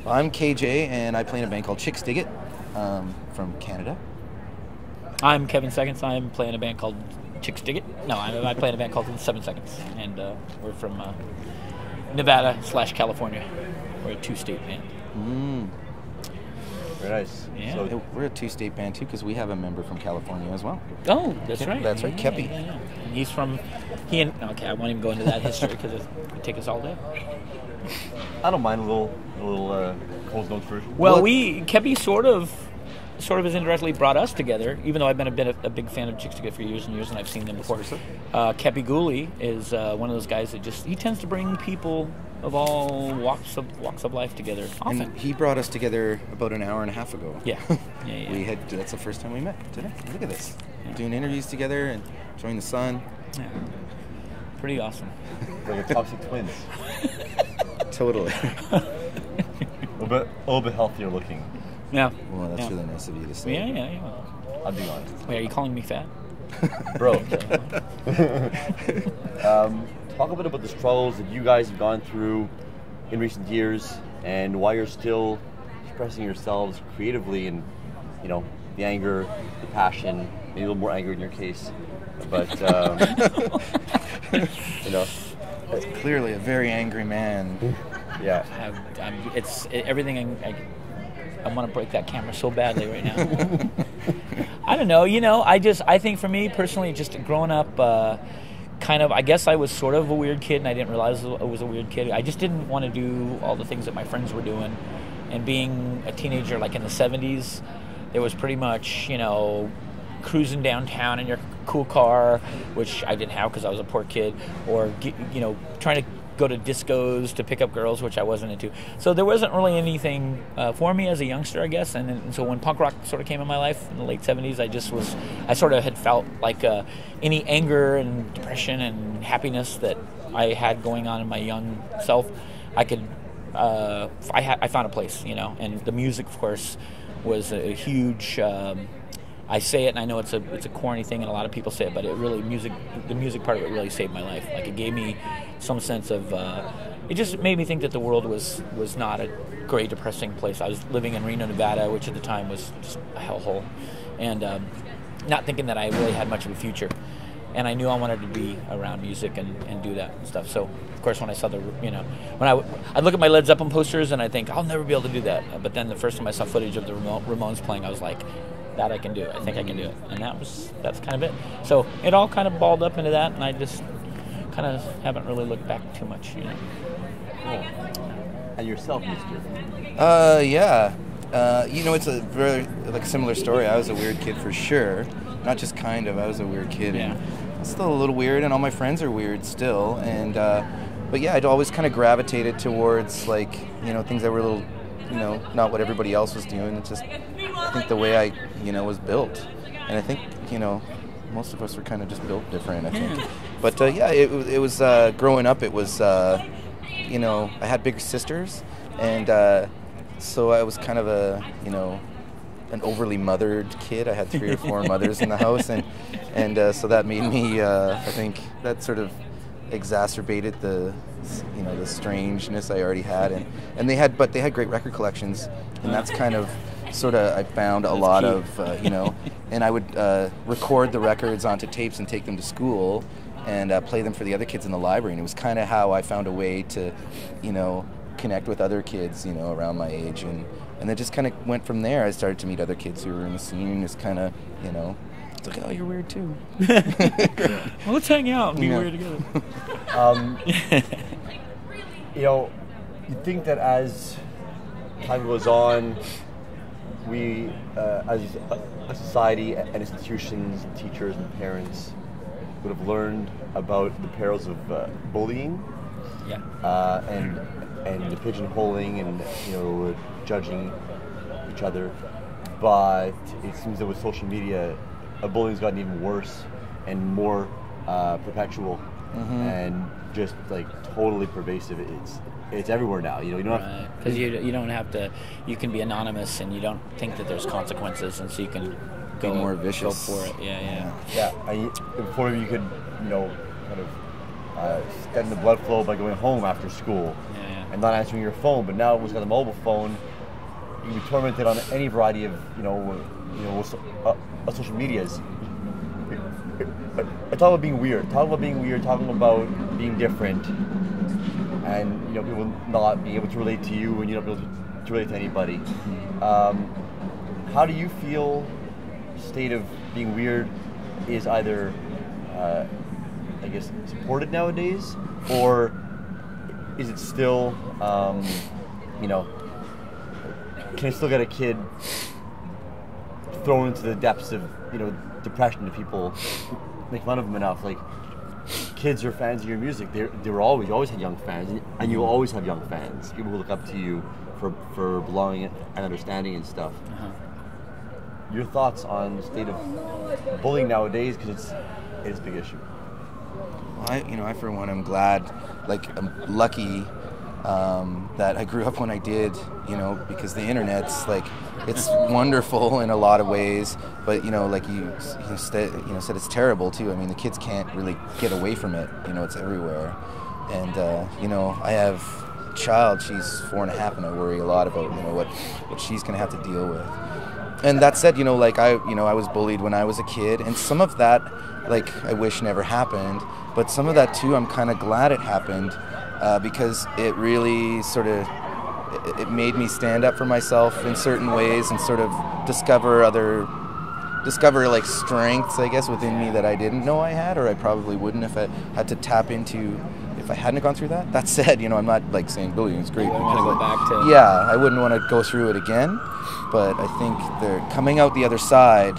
I'm KJ, and I play in a band called Chixdiggit from Canada. I'm Kevin Seconds. I'm playing a band called Chixdiggit. No, I play in a band called 7 Seconds, and we're from Nevada/California. We're a two-state band. Very nice. Yeah. So we're a two-state band too, because we have a member from California as well. Oh, that's right. That's right, Kepi. Yeah. And he's from. Okay, I won't even go into that history because it would take us all day. I don't mind a little Coles Notes version. Well, Kepi sort of has indirectly brought us together, even though I've been a big fan of Chixdiggit for years and years, and I've seen them before. Kepi Gooley is one of those guys that he tends to bring people of all walks of life together often. And he brought us together about an hour and a half ago. Yeah. That's the first time we met today. Look at this. Doing interviews together and enjoying the sun. Yeah. Pretty awesome. Like the toxic twins. Totally. a little bit healthier looking. Yeah. Well, that's really nice of you to say. Yeah. I'll be honest. Wait, are you calling me fat? Bro. Talk a bit about the struggles that you guys have gone through in recent years and why you're still expressing yourselves creatively, and the anger, the passion, maybe a little more anger in your case, but That's clearly a very angry man. Yeah. Everything. I want to break that camera so badly right now. I don't know. I think for me personally, just growing up, I guess I was sort of a weird kid, and I didn't realize I was a weird kid. I just didn't want to do all the things that my friends were doing. And being a teenager, like in the 70s, there was pretty much, cruising downtown in your cool car, which I didn't have because I was a poor kid, or, trying to go to discos to pick up girls, which I wasn't into. So there wasn't really anything for me as a youngster, I guess. And so when punk rock sort of came in my life in the late 70s, I sort of had felt like any anger and depression and happiness that I had going on in my young self, I found a place, and the music, of course, was a huge, I say it, and I know it's a corny thing, and a lot of people say it, but the music part of it really saved my life. Like, it gave me some sense of, it just made me think that the world was not a great, depressing place. I was living in Reno, Nevada, which at the time was just a hellhole, and not thinking that I really had much of a future. And I knew I wanted to be around music and do that and stuff. So, of course, when I saw I'd look at my Led Zeppelin posters and I think, I'll never be able to do that. But then the first time I saw footage of the Ramones playing, I was like, that I can do. I think I can do it. And that's kind of it. So it all kind of balled up into that, and I just kind of haven't really looked back too much, Cool. And yourself, mister? Yeah. It's a very similar story. I was a weird kid for sure. Not just kind of. I was a weird kid. Yeah. And I'm still a little weird, and all my friends are weird still. And but yeah, I'd always kind of gravitated towards things that were a little, not what everybody else was doing. It's just, I think the way I, was built, and I think most of us were kind of just built different, I think. But it was growing up. It was I had bigger sisters, and so I was kind of an overly mothered kid. I had 3 or 4 mothers in the house, and so that made me. I think that sort of exacerbated the strangeness I already had, and they had great record collections, and that's kind of I found a lot of and I would record the records onto tapes and take them to school and play them for the other kids in the library, and it was kind of how I found a way to connect with other kids around my age, and then just kind of went from there. I started to meet other kids who were in the scene. Just kind of it's like, oh, you're weird too. Well, let's hang out and be weird together. You think that as time goes on, we, as a society and institutions, and teachers and parents, would have learned about the perils of bullying, and the pigeonholing and judging each other. But it seems that with social media, bullying's gotten even worse and more perpetual, and just totally pervasive. It's everywhere now. You don't have because you don't have to. You can be anonymous, and you don't think that there's consequences, and so you can go more vicious. Go for it. Yeah. And before you could kind of getting the blood flow by going home after school and not answering your phone. But now everyone's got a mobile phone. You can be tormented on any variety of social medias. I talk about being weird. Talking about being different, and people not being able to relate to you, and you not be able to relate to anybody. How do you feel? State of being weird is either, I guess, supported nowadays, or is it still, can I still get a kid thrown into the depths of depression if people make fun of them enough? Like, kids are fans of your music. You always had young fans, and you will always have young fans. People who look up to you for belonging and understanding and stuff. Your thoughts on the state of bullying nowadays, because it is a big issue. I for one, I'm glad, I'm lucky that I grew up when I did, because the internet's it's wonderful in a lot of ways, but like you said, it's terrible too. I mean, the kids can't really get away from it. It's everywhere, and I have a child. She's 4.5, and I worry a lot about what she's gonna have to deal with. And that said, I was bullied when I was a kid, and some of that, I wish never happened, but some of that too, I'm kind of glad it happened, because it really it made me stand up for myself in certain ways and sort of discover strengths, I guess, within me that I didn't know I had, or I probably wouldn't if I had to tap into if I hadn't gone through that. That said, I'm not saying bullying is great. I want to go back to. Yeah, I wouldn't want to go through it again, but I think coming out the other side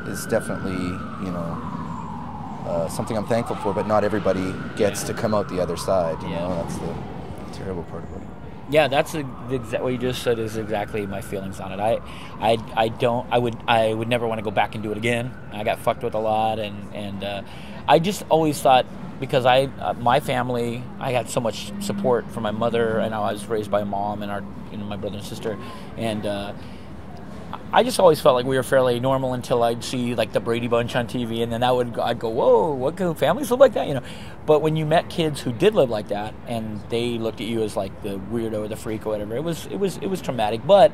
is definitely, something I'm thankful for. But not everybody gets to come out the other side. That's the terrible part about it. Yeah, that's what you just said is exactly my feelings on it. I would never want to go back and do it again. I got fucked with a lot, and I just always thought, because my family, I had so much support from my mother, and I was raised by a mom and my brother and sister, and I just always felt like we were fairly normal until I'd see the Brady Bunch on TV, and then I'd go, whoa, what kind of families live like that, But when you met kids who did live like that, and they looked at you as the weirdo or the freak or whatever, it was traumatic. But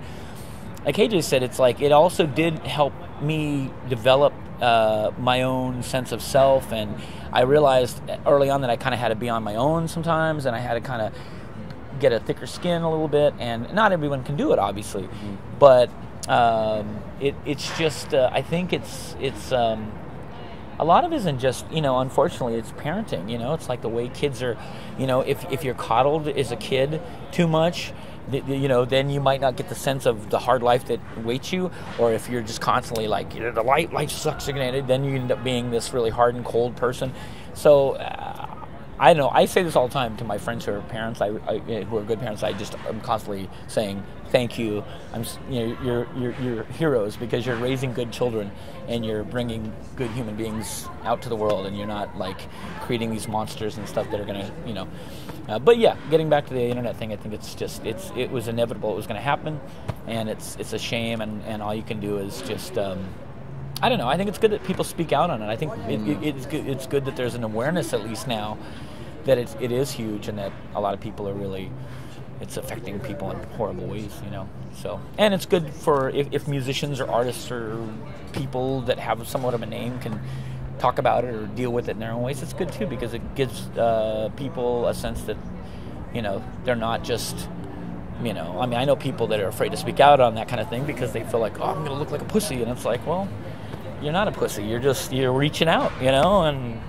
like AJ said, it's it also did help me develop my own sense of self, and I realized early on that I kind of had to be on my own sometimes, and I had to kind of get a thicker skin a little bit, and not everyone can do it, obviously, but it's just I think it's a lot of it isn't just unfortunately it's parenting. It's the way kids are. If you're coddled as a kid too much, then you might not get the sense of the hard life that awaits you. Or if you're just constantly the life sucks, then you end up being this really hard and cold person. So I know I say this all the time to my friends who are parents, who are good parents. I'm constantly saying thank you. You're heroes, because you're raising good children and you're bringing good human beings out to the world, and you're not creating these monsters and stuff that are gonna But yeah, getting back to the internet thing, I think it was inevitable. It was going to happen, and it's a shame, and all you can do is just. I don't know. I think it's good that people speak out on it. I think it's good that there's an awareness, at least now, that it is huge, and that a lot of people are really, it's affecting people in horrible ways, So, and it's good for if musicians or artists or people that have somewhat of a name can talk about it or deal with it in their own ways. It's good too, because it gives people a sense that they're not just. I know people that are afraid to speak out on that kind of thing because they feel like, oh, I'm going to look like a pussy, and it's well, you're not a pussy. You're reaching out, and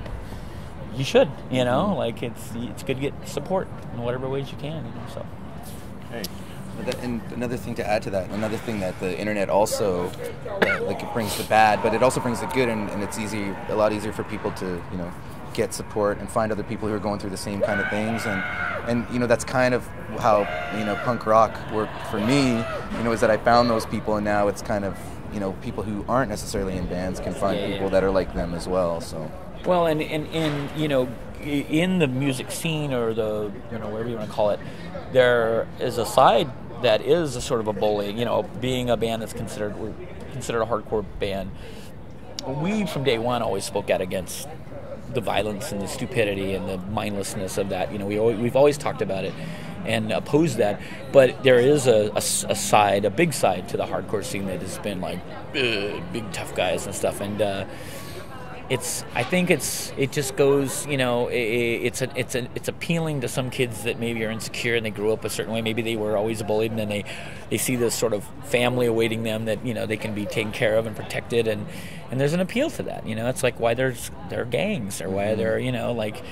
you should, it's good to get support in whatever ways you can, So. Hey. And another thing to add to that, another thing that the internet also, it brings the bad, but it also brings the good, and it's a lot easier for people to, get support and find other people who are going through the same kind of things, and that's kind of how punk rock worked for me, is that I found those people, and now it's kind of people who aren't necessarily in bands can find people that are like them as well. So well, and in the music scene, or the whatever you want to call it, there is a side that is a sort of a bully, being a band that's considered a hardcore band. We from day one always spoke out against the violence and the stupidity and the mindlessness of that. You know, we've always talked about it and opposed that, but there is a side, a big side to the hardcore scene that has been like big tough guys and stuff, and I think it just goes, you know, it's appealing to some kids that maybe are insecure and they grew up a certain way. Maybe they were always bullied, and then they see this sort of family awaiting them that, you know, they can be taken care of and protected, and there's an appeal to that. You know, it's like why there are gangs, or why there, you know, like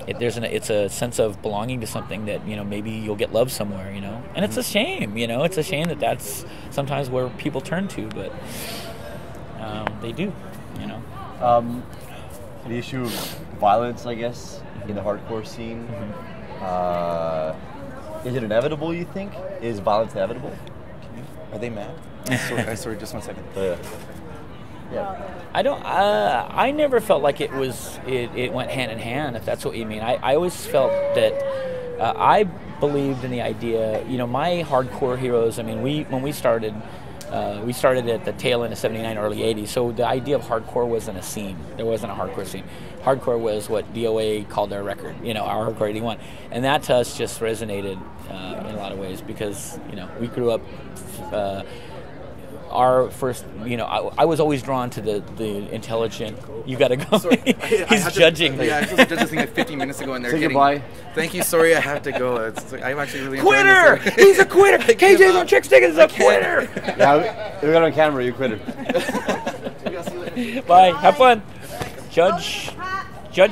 it's a sense of belonging to something that, you know, maybe you'll get love somewhere, you know, and it's a shame, you know, it's a shame that that's sometimes where people turn to, but they do, you know. The issue of violence, I guess, in the hardcore scene. Is it inevitable, you think? Is violence inevitable? Are they mad? Sorry, just 1 second. Yeah. I don't. I never felt like it went hand in hand. If that's what you mean, I always felt that I believed in the idea. You know, my hardcore heroes. I mean, when we started at the tail end of '79, early '80s. So the idea of hardcore wasn't a scene. There wasn't a hardcore scene. Hardcore was what DOA called their record. You know, our Hardcore '81, and that to us just resonated in a lot of ways because, you know, we grew up. Our first, you know, I was always drawn to the intelligent. You got to go. Sorry, He's judging. Yeah, I was supposed to judge this thing like 15 minutes ago, and they're Say goodbye. Thank you. Sorry, I have to go. I'm actually really Quitter! enjoying this. He's a quitter. KJ's on Chixdiggit is a quitter. Yeah, we got on camera. You quit Bye. Have fun. Judge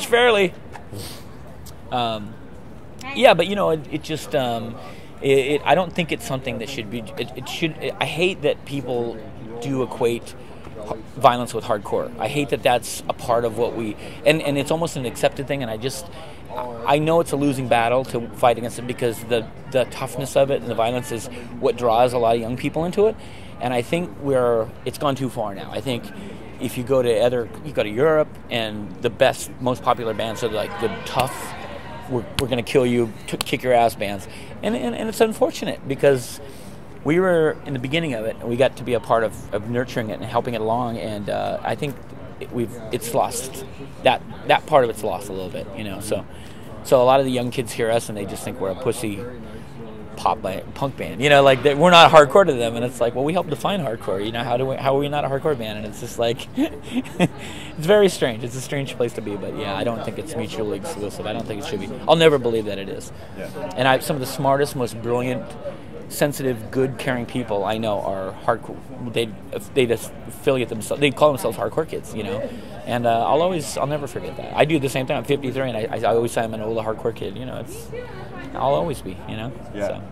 fairly. Yeah, but, you know, it just. I don't think it's something that should be. It should. I hate that people do equate violence with hardcore. I hate that that's a part of what we. And it's almost an accepted thing. And I know it's a losing battle to fight against it because the toughness of it and the violence is what draws a lot of young people into it. And I think it's gone too far now. I think if you go to Europe, and the best, most popular bands are like the tough. We're going to kill you, kick your ass bands. And it's unfortunate because we were in the beginning of it, and we got to be a part of nurturing it and helping it along, and I think it's lost. That part of it's lost a little bit, you know. So a lot of the young kids hear us, and they just think we're a pussy punk band, you know, like we're not hardcore to them, and it's like, well, we help define hardcore, you know. How are we not a hardcore band? And it's just like it's very strange. It's a strange place to be, but yeah, I don't think it's mutually exclusive. I don't think it should be. I'll never believe that it is. Yeah. And some of the smartest, most brilliant, sensitive, good, caring people I know are hardcore. They just affiliate themselves. They call themselves hardcore kids, you know. And I'll never forget that. I do the same thing. I'm 53, and I always say I'm an old hardcore kid. You know, I'll always be. You know. Yeah. So.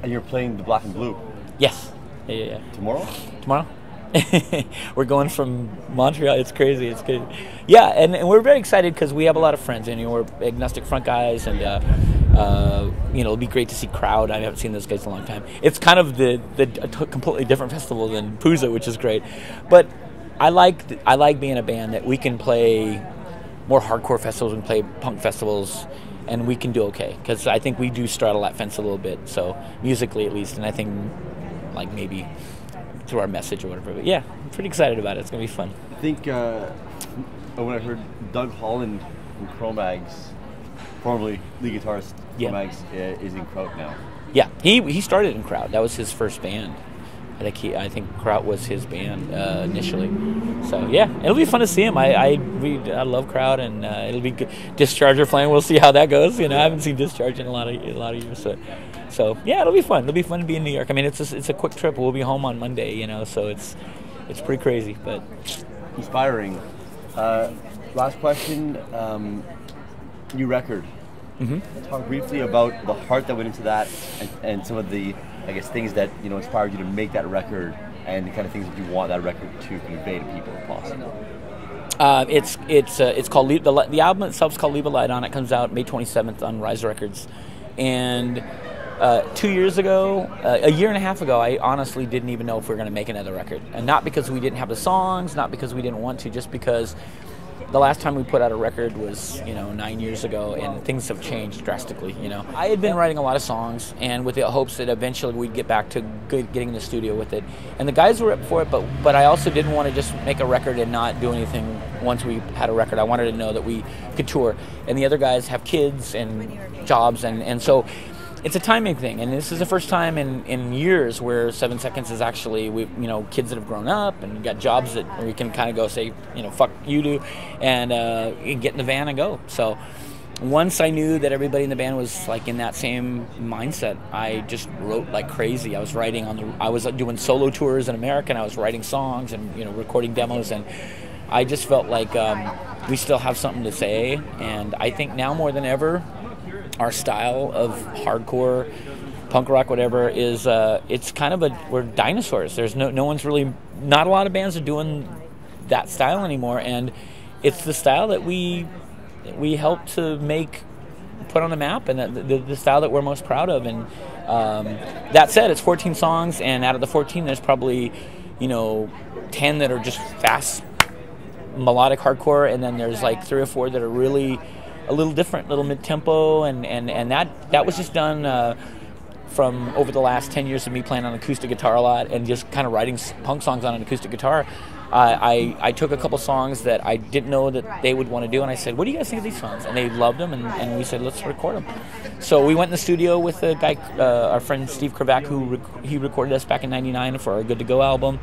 And you're playing the Black and Blue. Yes. Yeah. Tomorrow. We're going from Montreal. It's crazy. Yeah, and we're very excited because we have a lot of friends, and, you know, we're agnostic front guys, and you know, it'll be great to see Crowd. I haven't seen those guys in a long time. It's kind of a completely different festival than Pooza, which is great. But I like being a band that we can play more hardcore festivals and play punk festivals, and we can do okay because I think we do straddle that fence a little bit. So musically, at least, and I think like maybe through our message or whatever. But yeah, I'm pretty excited about it. It's gonna be fun. I think when I heard Doug Holland from Cro-Mags, formerly lead guitarist Cro-Mags, is in Crowd now. Yeah, he started in Crowd. That was his first band. I think Crowd was his band initially. So yeah, it'll be fun to see him. I love Crowd, and it'll be good. Discharger playing. We'll see how that goes. You know, I haven't seen Discharge in a lot of years. So yeah, it'll be fun. It'll be fun to be in New York. I mean, it's a quick trip. We'll be home on Monday. You know, so it's pretty crazy, but inspiring. Last question. New record. Mm-hmm. Talk briefly about the heart that went into that, and some of the, I guess, things that, you know, inspired you to make that record, and the kind of things that you want that record to convey to people, if possible. It's called the album itself is called Leave a Light On. It comes out May 27th on Rise Records, and 2 years ago, a year and a half ago, I honestly didn't even know if we were going to make another record, and not because we didn't have the songs, not because we didn't want to, just because the last time we put out a record was 9 years ago, and things have changed drastically. I had been writing a lot of songs, and with the hopes that eventually we'd get back to getting in the studio with it. And the guys were up for it, but I also didn't want to just make a record and not do anything once we had a record. I wanted to know that we could tour, and the other guys have kids and jobs, and so it's a timing thing. And this is the first time in years where 7 Seconds is actually, kids that have grown up and got jobs that we can kind of go say, fuck you do, and get in the van and go. So once I knew that everybody in the band was like in that same mindset, I just wrote like crazy. I was writing I was doing solo tours in America, and I was writing songs and recording demos, and I just felt like we still have something to say. And I think now more than ever, our style of hardcore, punk rock, whatever, is it's kind of we're dinosaurs. There's no one's really, not a lot of bands are doing that style anymore, and it's the style that we helped to put on the map, and the style that we're most proud of. And that said, it's 14 songs, and out of the 14, there's probably 10 that are just fast melodic hardcore, and then there's like 3 or 4 that are really a little different, little mid-tempo, and that was just done from over the last 10 years of me playing on acoustic guitar a lot and just kind of writing punk songs on an acoustic guitar. I took a couple songs that I didn't know that they would want to do, and I said, what do you guys think of these songs? And they loved them, and we said, let's record them. So we went in the studio with a guy, our friend Steve Kravac, he recorded us back in '99 for our Good to Go album.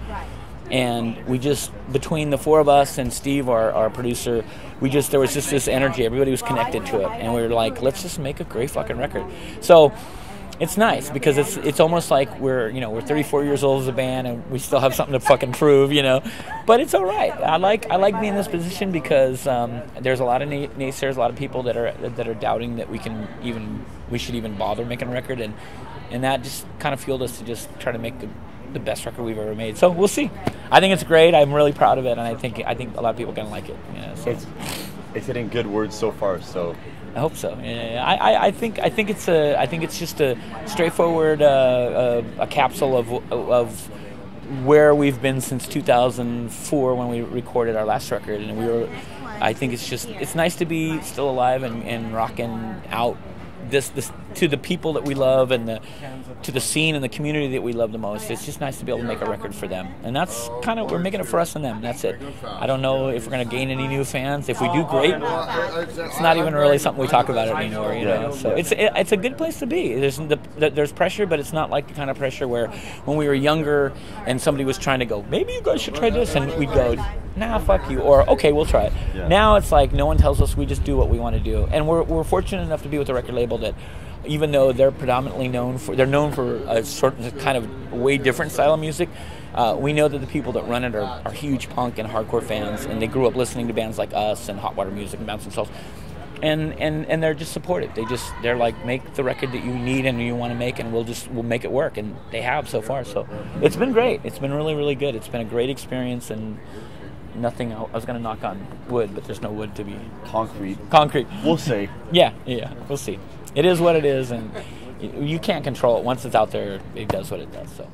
And we just, between the 4 of us and Steve, our producer, there was just this energy. Everybody was connected to it, and we were like, let's just make a great fucking record. So it's nice because it's almost like we're 34 years old as a band, and we still have something to fucking prove, But it's all right. I like being in this position because there's a lot of naysayers, a lot of people that are doubting that we should even bother making a record, and that just kind of fueled us to just try to make the best record we've ever made. So we'll see. I think it's great. I'm really proud of it, and I think a lot of people are gonna like it. So. It's hitting good words so far. So I hope so. Yeah, I think it's just a straightforward a capsule of where we've been since 2004 when we recorded our last record, and I think it's nice to be still alive and rocking out this to the people that we love and to the scene and the community that we love the most. It's just nice to be able to make a record for them, and that's kind of, we're making it for us and them. That's it. I don't know if we're going to gain any new fans. If we do, great. It's not even really something we talk about anymore, So it's a good place to be. There's pressure, but it's not like the kind of pressure where when we were younger and somebody was trying to go, maybe you guys should try this, and we'd go, nah, fuck you, or okay, we'll try it. Yeah. Now it's like no one tells us, we just do what we want to do, and we're fortunate enough to be with a record label that, even though they're predominantly known for a certain kind of way different style of music, we know that the people that run it are huge punk and hardcore fans, and they grew up listening to bands like us and Hot Water Music and Bouncing Souls, and they're just supportive. They're like, make the record that you need and you want to make, and we'll make it work, and they have so far. So it's been great. It's been really, really good. It's been a great experience, and nothing. I was going to knock on wood, but there's no wood to be. Concrete. We'll see. Yeah, we'll see. It is what it is, and you can't control it. Once it's out there, it does what it does. So.